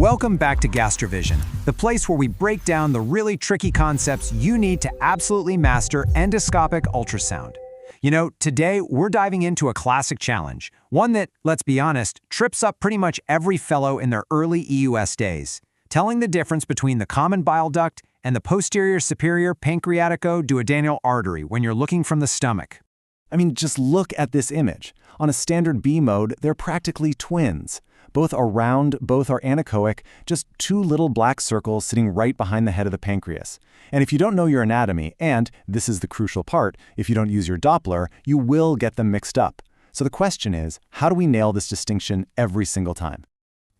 Welcome back to Gastrovision, the place where we break down the really tricky concepts you need to absolutely master endoscopic ultrasound. You know, today we're diving into a classic challenge, one that, let's be honest, trips up pretty much every fellow in their early EUS days, telling the difference between the common bile duct and the posterior superior pancreaticoduodenal artery when you're looking from the stomach. I mean, just look at this image. On a standard B-mode, they're practically twins. Both are round, both are anechoic, just two little black circles sitting right behind the head of the pancreas. And if you don't know your anatomy, and this is the crucial part, if you don't use your Doppler, you will get them mixed up. So the question is, how do we nail this distinction every single time?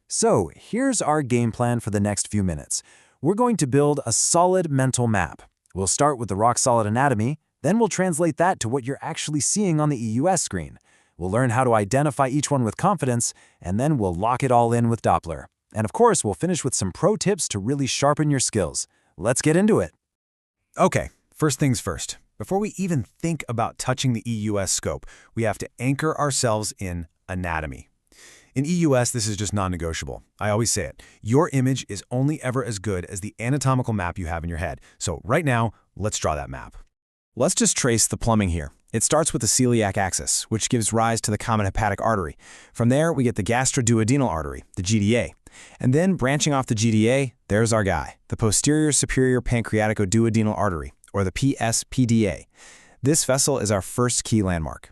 So here's our game plan for the next few minutes. We're going to build a solid mental map. We'll start with the rock-solid anatomy, then we'll translate that to what you're actually seeing on the EUS screen. We'll learn how to identify each one with confidence, and then we'll lock it all in with Doppler. And of course, we'll finish with some pro tips to really sharpen your skills. Let's get into it. Okay, first things first. Before we even think about touching the EUS scope, we have to anchor ourselves in anatomy. In EUS, this is just non-negotiable. I always say it. Your image is only ever as good as the anatomical map you have in your head. So right now, let's draw that map. Let's just trace the plumbing here. It starts with the celiac axis, which gives rise to the Common Hepatic Artery. From there, we get the Gastroduodenal Artery, the GDA. And then, branching off the GDA, there's our guy, the Posterior Superior Pancreaticoduodenal Artery, or the PSPDA. This vessel is our first key landmark.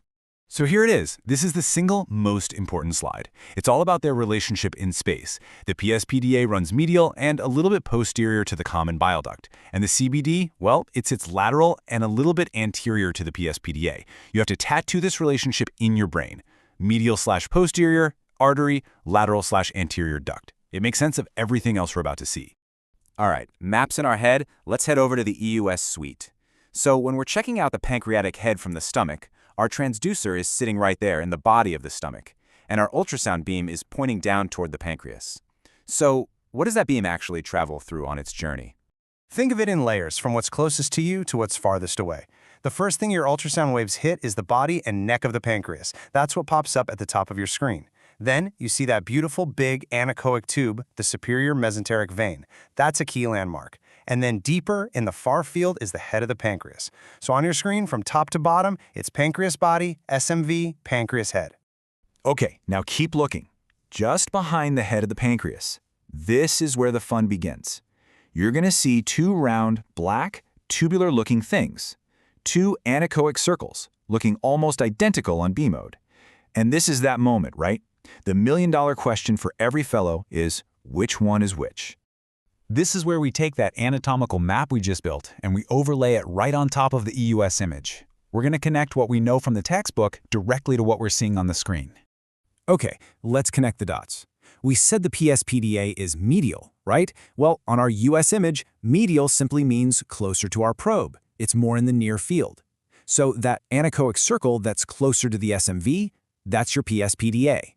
So here it is. This is the single most important slide. It's all about their relationship in space. The PSPDA runs medial and a little bit posterior to the common bile duct. And the CBD, well, it's lateral and a little bit anterior to the PSPDA. You have to tattoo this relationship in your brain. Medial/posterior, artery, lateral/anterior duct. It makes sense of everything else we're about to see. All right, maps in our head, let's head over to the EUS suite. So when we're checking out the pancreatic head from the stomach, our transducer is sitting right there in the body of the stomach, and our ultrasound beam is pointing down toward the pancreas. So, what does that beam actually travel through on its journey? Think of it in layers, from what's closest to you to what's farthest away. The first thing your ultrasound waves hit is the body and neck of the pancreas. That's what pops up at the top of your screen. Then, you see that beautiful big anechoic tube, the superior mesenteric vein. That's a key landmark. And then deeper in the far field is the head of the pancreas. So on your screen, from top to bottom, it's pancreas body, SMV, pancreas head. Okay, now keep looking. Just behind the head of the pancreas. This is where the fun begins. You're going to see two round, black, tubular-looking things. Two anechoic circles, looking almost identical on B-mode. And this is that moment, right? The million-dollar question for every fellow is, which one is which? This is where we take that anatomical map we just built and we overlay it right on top of the EUS image. We're going to connect what we know from the textbook directly to what we're seeing on the screen. Okay, let's connect the dots. We said the PSPDA is medial, right? Well, on our US image, medial simply means closer to our probe. It's more in the near field. So that anechoic circle that's closer to the SMV, that's your PSPDA.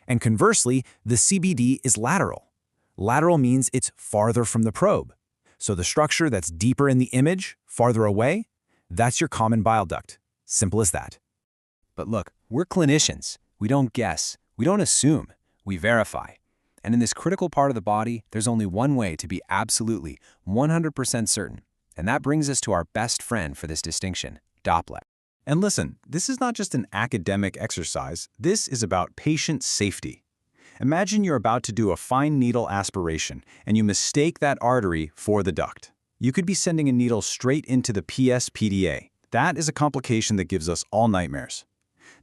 And conversely, the CBD is lateral. Lateral means it's farther from the probe. So the structure that's deeper in the image, farther away, that's your common bile duct. Simple as that. But look, we're clinicians. We don't guess. We don't assume. We verify. And in this critical part of the body, there's only one way to be absolutely 100% certain. And that brings us to our best friend for this distinction, Doppler. And listen, this is not just an academic exercise. This is about patient safety. Imagine you're about to do a fine needle aspiration, and you mistake that artery for the duct. You could be sending a needle straight into the PSPDA. That is a complication that gives us all nightmares.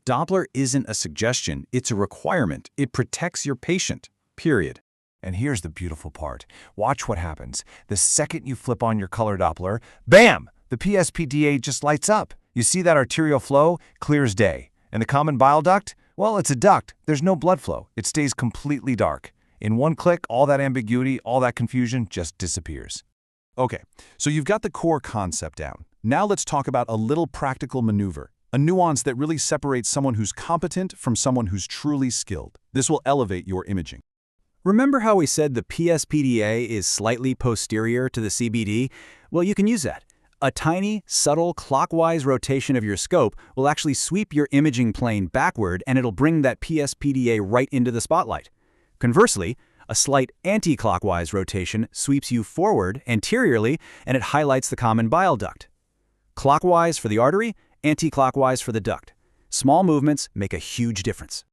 Doppler isn't a suggestion, it's a requirement. It protects your patient, period. And here's the beautiful part. Watch what happens. The second you flip on your color Doppler, bam! The PSPDA just lights up. You see that arterial flow? Clear as day. And the common bile duct? Well, it's a duct. There's no blood flow. It stays completely dark. In one click, all that ambiguity, all that confusion just disappears. Okay, so you've got the core concept down. Now let's talk about a little practical maneuver, a nuance that really separates someone who's competent from someone who's truly skilled. This will elevate your imaging. Remember how we said the PSPDA is slightly posterior to the CBD? Well, you can use that. A tiny, subtle, clockwise rotation of your scope will actually sweep your imaging plane backward, and it'll bring that PSPDA right into the spotlight. Conversely, A slight anti-clockwise rotation sweeps you forward anteriorly, and it highlights the common bile duct. Clockwise for the artery, anti-clockwise for the duct. Small movements make a huge difference.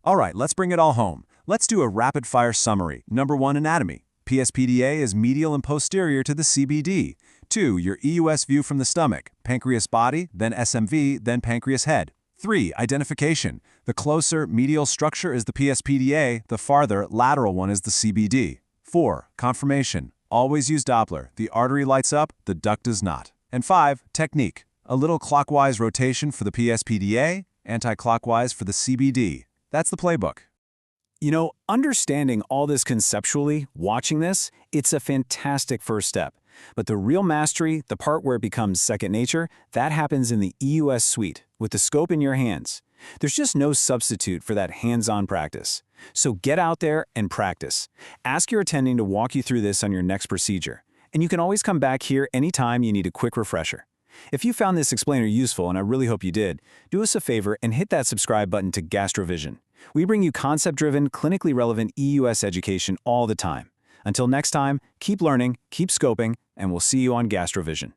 All right, let's bring it all home. Let's do a rapid-fire summary. Number 1, anatomy. PSPDA is medial and posterior to the CBD. 2, your EUS view from the stomach. Pancreas body, then SMV, then pancreas head. 3, identification. The closer medial structure is the PSPDA, the farther lateral one is the CBD. 4, confirmation. Always use Doppler. The artery lights up, the duct does not. And 5, technique. A little clockwise rotation for the PSPDA, anti-clockwise for the CBD. That's the playbook. You know, understanding all this conceptually, watching this, it's a fantastic first step. But the real mastery, the part where it becomes second nature, that happens in the EUS suite, with the scope in your hands. There's just no substitute for that hands-on practice. So get out there and practice. Ask your attending to walk you through this on your next procedure. And you can always come back here anytime you need a quick refresher. If you found this explainer useful, and I really hope you did, do us a favor and hit that subscribe button to Gastrovision. We bring you concept-driven, clinically relevant EUS education all the time. Until next time, keep learning, keep scoping, and we'll see you on Gastrovision.